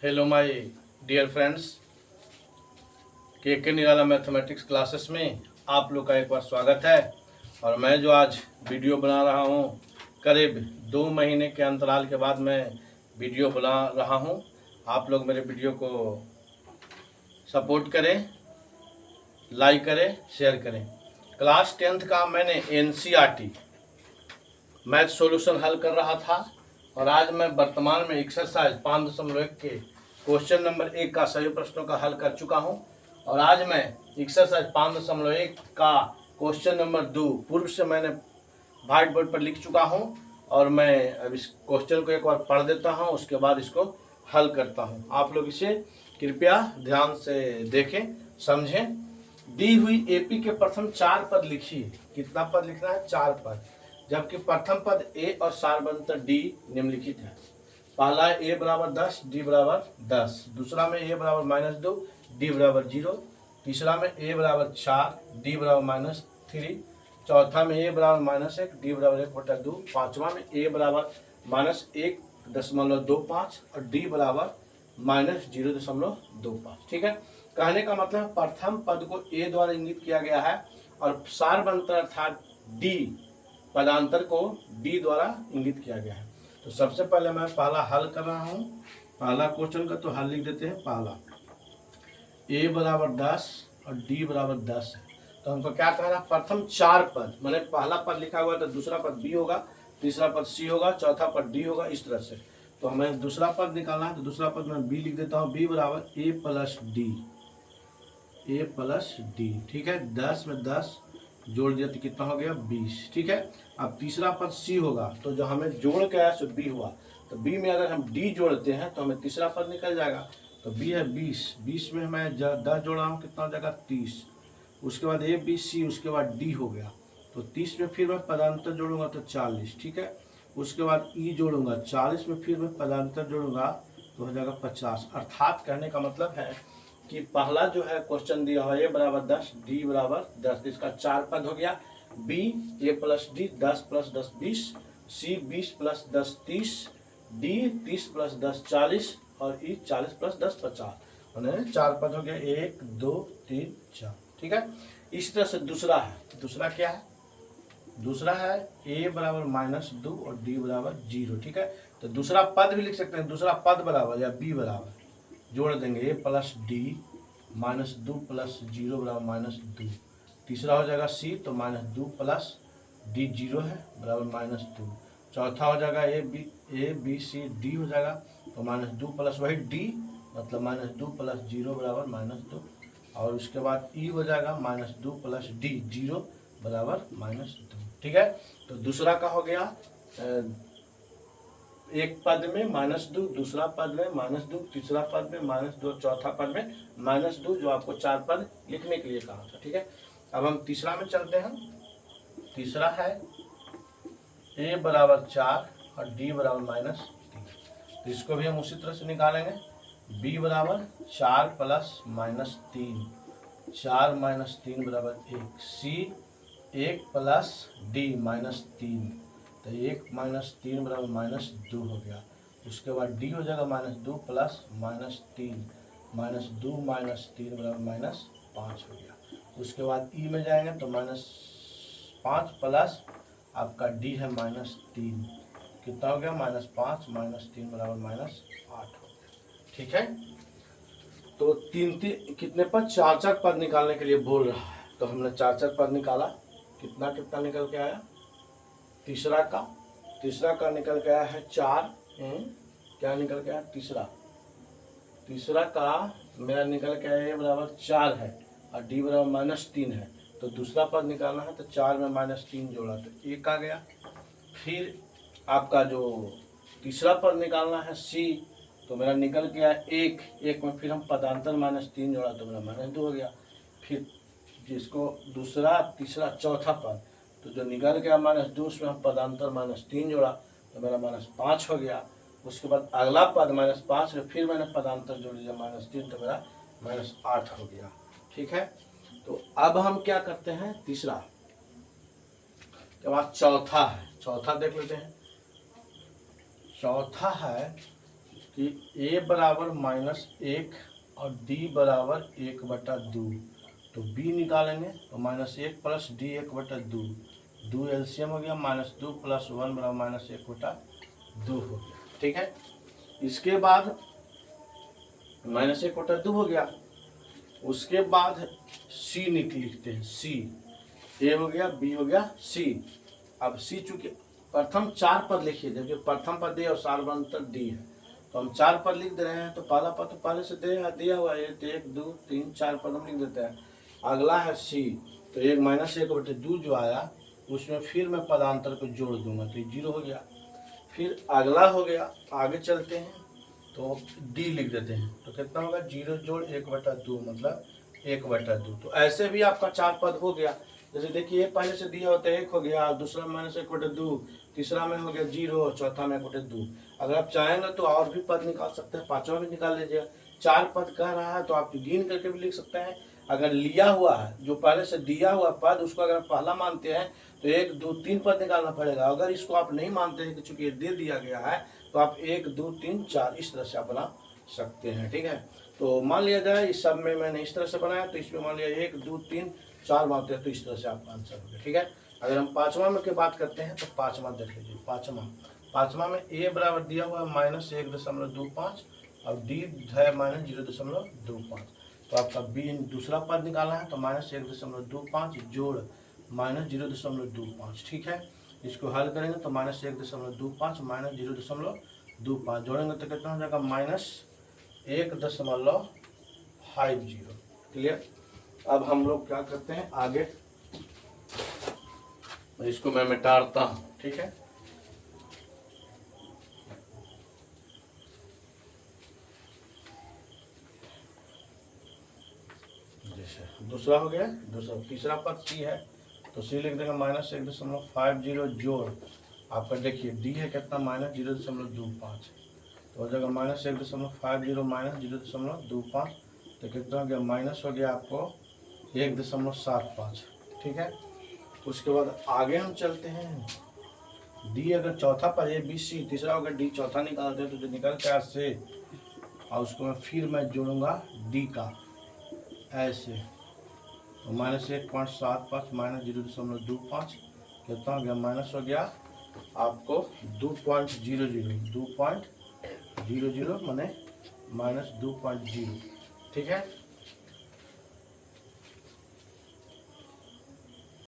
Hello my dear friends, के निराला mathematics classes में आप लोग का एक बार स्वागत है। और मैं जो आज वीडियो बना रहा हूँ, करीब 2 महीने के अंतराल के बाद मैं वीडियो बना रहा हूँ। आप लोग मेरे वीडियो को सपोर्ट करें, लाइक करें, शेयर करें। क्लास 10th का मैंने NCERT मैथ सॉल्यूशन हल कर रहा था और आज मैं वर्तमान में एक्सरसाइज 5.1 के क्वेश्चन नंबर 1 का सभी प्रश्नों का हल कर चुका हूं। और आज मैं एक्सरसाइज 5.1 का क्वेश्चन नंबर 2 पूर्व से मैंने व्हाइट बोर्ड पर लिख चुका हूं और मैं अब इस क्वेश्चन को एक बार पढ़ देता हूं, उसके बाद इसको हल करता हूं। आप लोग इसे कृपया ध्यान से देखें, समझें। दी हुई एपी के प्रथम 4 पद लिखिए। कितना पद लिखना है? 4 पद, जबकि प्रथम पद ए और सारबंतर डी निम्नलिखित है। पहला ए बराबर 10, डी बराबर 10। दूसरा में ए बराबर -2, डी बराबर 0। तीसरा में ए बराबर 4, डी बराबर -3। चौथा में ए बराबर -1, डी बराबर 1/2। पांचवा में ए बराबर -1.25 और डी बराबर -0.25। ठीक है। कहने का मतलब प्रथम पद को ए द्वारा इंगित किया गया है और सारबंतर अर्थात डी पदांतर को डी द्वारा इंगित किया गया है। तो सबसे पहले मैं पहला हल कर रहा हूं। पहला क्वेश्चन का तो हल लिख देते हैं। पहला ए बराबर 10 और डी बराबर 10 है। तो हमको क्या कह रहा है? प्रथम 4 पद, मैंने पहला पद लिखा हुआ है तो दूसरा पद बी होगा, तीसरा पद सी होगा, चौथा पद डी होगा, इस तरह से। तो हमें दूसरा पद निकालना है, तो दूसरा पद मैं बी लिख देता हूँ। बी बराबर ए प्लस डी, ए प्लस डी। ठीक है। 10 में 10 जोड़ दिया तो कितना हो गया? 20। ठीक है। अब तीसरा पद सी होगा, तो जो हमें जोड़ के आया सो बी हुआ। तो बी में अगर हम डी जोड़ते हैं तो हमें तीसरा पद निकल जाएगा। तो बी है 20, 20 में मैं 10 जोड़ रहा हूँ, कितना हो जाएगा? 30। उसके बाद ए बी सी, उसके बाद डी हो गया। तो 30 में फिर मैं पदांतर जोड़ूंगा तो 40। ठीक है। उसके बाद ई जोड़ूंगा, 40 में फिर मैं पदांतर जोड़ूंगा तो हो जाएगा 50। अर्थात कहने का मतलब है कि पहला जो है क्वेश्चन दिया हुआ ए बराबर 10, डी बराबर 10, इसका 4 पद हो गया। बी ए प्लस डी 10 + 10 20, सी 20 + 10 30, डी 30 + 10 40 और ई 40 + 10 50। मैंने 4 पद हो गया, 1 2 3 4। ठीक है। इस तरह से दूसरा है। दूसरा क्या है? दूसरा है ए बराबर -2 और डी बराबर 0। ठीक है। तो दूसरा पद भी लिख सकते हैं। दूसरा पद बराबर या बी बराबर जोड़ देंगे ए प्लस डी -2 + 0 बराबर -2। तीसरा हो जाएगा सी, तो -2 + डी 0 है बराबर -2। चौथा हो जाएगा ए बी सी डी हो जाएगा, तो -2 + वही डी मतलब -2 + 0 बराबर -2। और उसके बाद ई हो जाएगा -2 + डी 0 बराबर -2। ठीक है। तो दूसरा का हो गया एक पद में -2, दूसरा पद में -2, तीसरा पद में -2, चौथा पद में -2, जो आपको 4 पद लिखने के लिए कहा था। ठीक है। अब हम तीसरा में चलते हैं। तीसरा है ए बराबर 4 और डी बराबर -3। तो इसको भी हम उसी तरह से निकालेंगे। बी बराबर 4 + -3, 4 - 3 बराबर 1। सी 1 + डी -3, तो 1 - 3 बराबर -2 हो गया। उसके बाद डी हो जाएगा -2 + -3, -2 - 3 बराबर -5 हो गया। उसके बाद ई में जाएंगे तो -5 प्लस आपका डी है -3, कितना हो गया? -5 - 3 बराबर -8 हो गया। ठीक है। तो तीन कितने पद? 4 पद निकालने के लिए बोल रहा है। तो हमने 4 पद निकाला। कितना कितना निकल के आया? तीसरा का निकल के आया है 4। क्या निकल के आया? तीसरा का मेरा निकल के आया ए बराबर 4 है और डी बराबर -3 है। तो दूसरा पद निकालना है, तो 4 में -3 जोड़ा तो 1 आ गया। फिर आपका जो तीसरा पद निकालना है सी, तो मेरा निकल के आया 1 में फिर हम पदांतर -3 जोड़ा तो मेरा -2 हो गया। फिर जिसको दूसरा तीसरा चौथा पद, तो जो निकल गया -2, उसमें हम पदांतर -3 जोड़ा तो मेरा -5 हो गया। उसके बाद अगला पद -5 में फिर मैंने पदांतर जोड़ दिया -3, तो मेरा -8 हो गया। ठीक है। तो अब हम क्या करते हैं? तीसरा के बाद चौथा है। चौथा देख लेते हैं। चौथा है कि a बराबर -1 और d बराबर 1/2, तो b निकालेंगे तो -1 प्लस d 1/2, 2 एलसीएम हो गया, -2 + 1 बराबर -1/2 हो गया। ठीक है, इसके बाद -1/2 हो गया। उसके बाद c लिखते हैं, c a हो गया, b हो गया, c। अब c चूंकि प्रथम 4 पद लिखिए, जबकि प्रथम पद a और सार्वभौमंतर d है, तो हम 4 पद लिख दे रहे हैं। तो पहला पद तो पहले से दिया हुआ है, 1 2 3 4 पद हम लिख देते हैं। अगला है c, तो 1 जो आया उसमें फिर मैं पदांतर को जोड़ दूंगा, तो 0 हो गया। फिर अगला हो गया, आगे चलते हैं तो d लिख देते हैं, तो कितना होगा 0 जोड़ 1/2 मतलब 1/2। तो ऐसे भी आपका 4 पद हो गया। जैसे देखिए पहले से दिया होता है 1 हो गया, दूसरा में -1/2, तीसरा में हो गया 0, चौथा में 1/2। अगर आप चाहेंगे तो और भी पद निकाल सकते हैं, पांचवा भी निकाल लीजिएगा। 4 पद कह रहा है तो आप गिन करके भी लिख सकते हैं। अगर लिया हुआ है जो पहले से दिया हुआ पद, उसको अगर आप पहला मानते हैं तो 1 2 3 पद निकालना पड़ेगा। अगर इसको आप नहीं मानते हैं कि चूंकि ये दे दिया गया है, तो आप 1 2 3 4 इस तरह से आप बना सकते हैं। ठीक है, तो मान लिया जाए इस सब में मैंने इस तरह से बनाया, तो इसमें मान लिया 1 2 3 4 मानते हैं, तो इस तरह से आपका आंसर हो गया। ठीक है, अगर हम पांचवा में की बात करते हैं तो पांचवा देख लीजिए। पांचवा में a बराबर दिया हुआ है -1.25 और d है -0.25। तो आपका b दूसरा पद निकालना है, तो -1.25 जोड़ -0.25। ठीक है, इसको हल करेंगे तो -1.25 -0.25 जोड़ेंगे तो कितना हो जाएगा -1.50। क्लियर। अब हम लोग क्या करते हैं आगे, इसको मैं मिटाता हूँ। ठीक है, जैसे दूसरा हो गया, तीसरा पद c है, तो c लिख देंगे -1.50 जोड़ आपका देखिए d है कितना -0.25, तो हो जाएगा -1.50 -0.25, तो कितना हो गया माइनस हो गया आपको 1.75। ठीक है, उसके बाद आगे हम चलते हैं। d अगर चौथा पर a b c, तीसरा होगा d चौथा निकालते हैं तो जो निकलता है से, और उसको मैं फिर मैं जोड़ूंगा d का ऐसे, तो -1.75 -0.25 कितना हो गया माइनस हो गया आपको 2.00 माने -2.0। ठीक है,